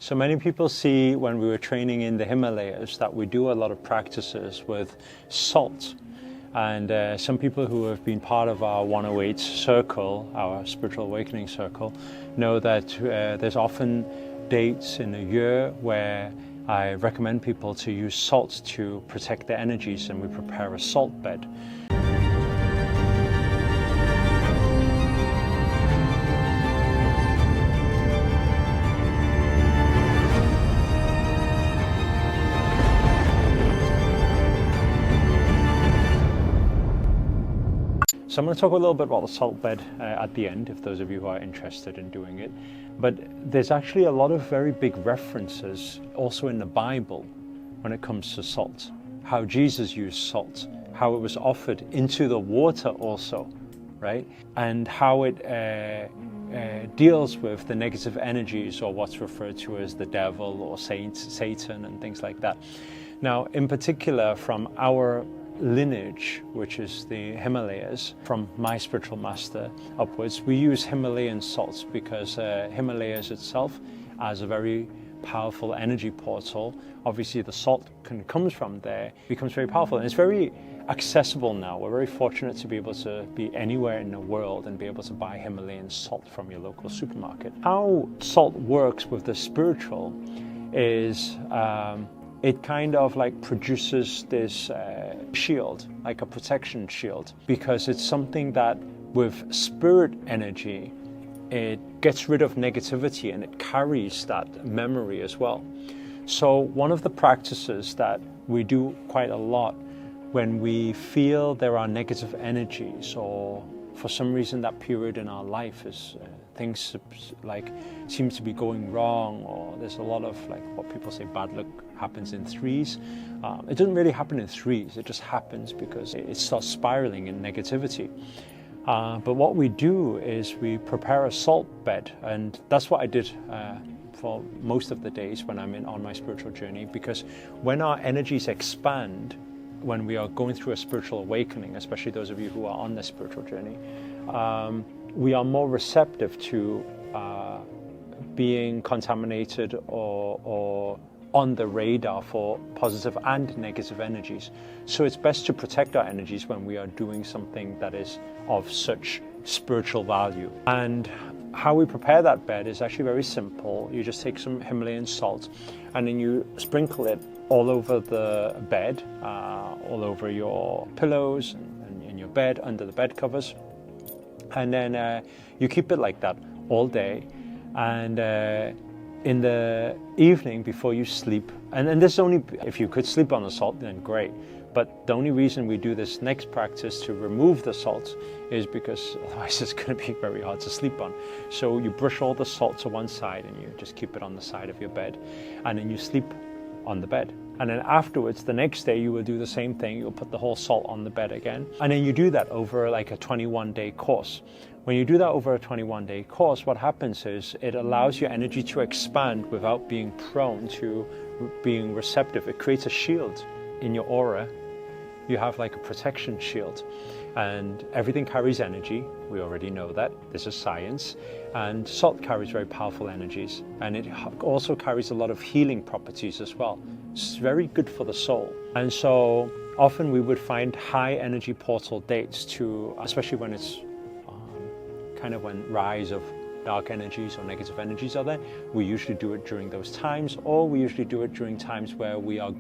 So many people see when we were training in the Himalayas that we do a lot of practices with salt. And some people who have been part of our 108 circle, our spiritual awakening circle, know that there's often dates in a year where I recommend people to use salt to protect their energies, and we prepare a salt bed. So I'm going to talk a little bit about the salt bed at the end, if those of you who are interested in doing it. But there's actually a lot of very big references also in the Bible when it comes to salt. How Jesus used salt, how it was offered into the water also, right? And how it deals with the negative energies, or what's referred to as the devil or Satan and things like that. Now, in particular, from our lineage, which is the Himalayas, from my spiritual master upwards, we use Himalayan salts because Himalayas itself has a very powerful energy portal. Obviously the salt comes from there, becomes very powerful, and it's very accessible now. We're very fortunate to be able to be anywhere in the world and be able to buy Himalayan salt from your local supermarket. How salt works with the spiritual is it kind of like produces this shield, like a protection shield, because it's something that with spirit energy, it gets rid of negativity and it carries that memory as well. So one of the practices that we do quite a lot when we feel there are negative energies, or for some reason that period in our life is things like seems to be going wrong, or there's a lot of like what people say bad luck happens in threes. It doesn't really happen in threes, it just happens because it starts spiraling in negativity. But what we do is we prepare a salt bed, and that's what I did for most of the days when I'm on my spiritual journey, because when our energies expand, when we are going through a spiritual awakening, especially those of you who are on this spiritual journey, we are more receptive to being contaminated or on the radar for positive and negative energies. So it's best to protect our energies when we are doing something that is of such spiritual value. And how we prepare that bed is actually very simple. You just take some Himalayan salt and then you sprinkle it all over the bed, all over your pillows and in your bed, under the bed covers. And then you keep it like that all day. And in the evening before you sleep, and this only, if you could sleep on the salt, then great. But the only reason we do this next practice to remove the salt is because otherwise it's going to be very hard to sleep on. So you brush all the salt to one side and you just keep it on the side of your bed, and then you sleep on the bed. And then afterwards, the next day, you will do the same thing. You'll put the whole salt on the bed again. And then you do that over like a 21-day course. When you do that over a 21-day course, what happens is it allows your energy to expand without being prone to being receptive. It creates a shield in your aura. You have like a protection shield, and everything carries energy. We already know that. This is science. And salt carries very powerful energies, and it also carries a lot of healing properties as well. It's very good for the soul. And so often we would find high energy portal dates to, especially when it's kind of when rise of dark energies or negative energies are there. We usually do it during those times, or we usually do it during times where we are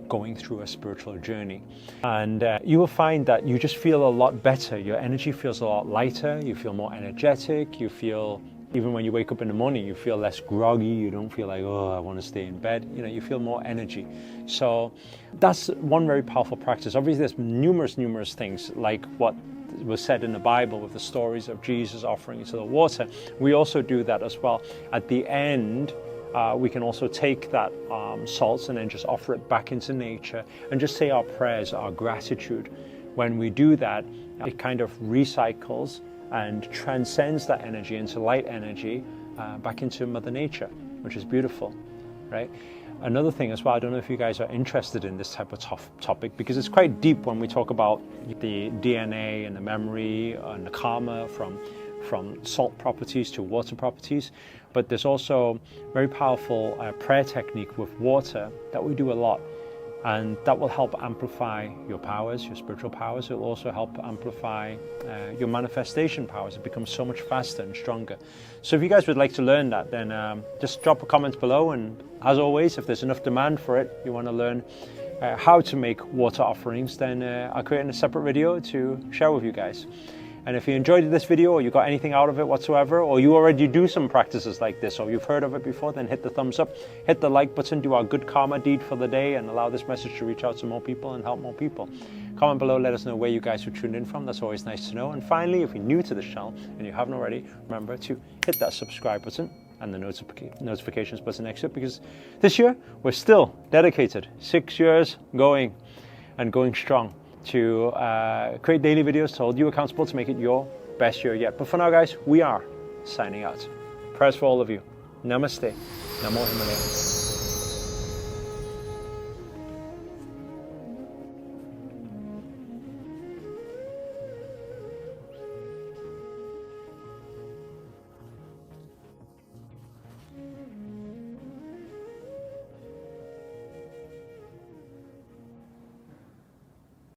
going through a spiritual journey. And you will find that you just feel a lot better. Your energy feels a lot lighter. You feel more energetic. You feel, even when you wake up in the morning, you feel less groggy. You don't feel like, oh, I want to stay in bed. You know, you feel more energy. So that's one very powerful practice. Obviously, there's numerous things like what was said in the Bible with the stories of Jesus offering into the water. We also do that as well. At the end, we can also take that salt and then just offer it back into nature and just say our prayers, our gratitude. When we do that, it kind of recycles and transcends that energy into light energy back into Mother Nature, which is beautiful, right? Another thing as well, I don't know if you guys are interested in this type of topic, because it's quite deep when we talk about the DNA and the memory and the karma from from salt properties to water properties. But there's also very powerful prayer technique with water that we do a lot. And that will help amplify your powers, your spiritual powers. It will also help amplify your manifestation powers. It becomes so much faster and stronger. So if you guys would like to learn that, then just drop a comment below. And as always, if there's enough demand for it, you want to learn how to make water offerings, then I'll create a separate video to share with you guys. And if you enjoyed this video, or you got anything out of it whatsoever, or you already do some practices like this, or you've heard of it before, then hit the thumbs up, hit the like button, do our good karma deed for the day, and allow this message to reach out to more people and help more people. Comment below, let us know where you guys were tuned in from. That's always nice to know. And finally, if you're new to this channel and you haven't already, remember to hit that subscribe button and the notifications button next to it, because this year we're still dedicated, 6 years going and going strong, to create daily videos to hold you accountable to make it your best year yet. But for now, guys, we are signing out. Prayers for all of you. Namaste. Namo Himalayan.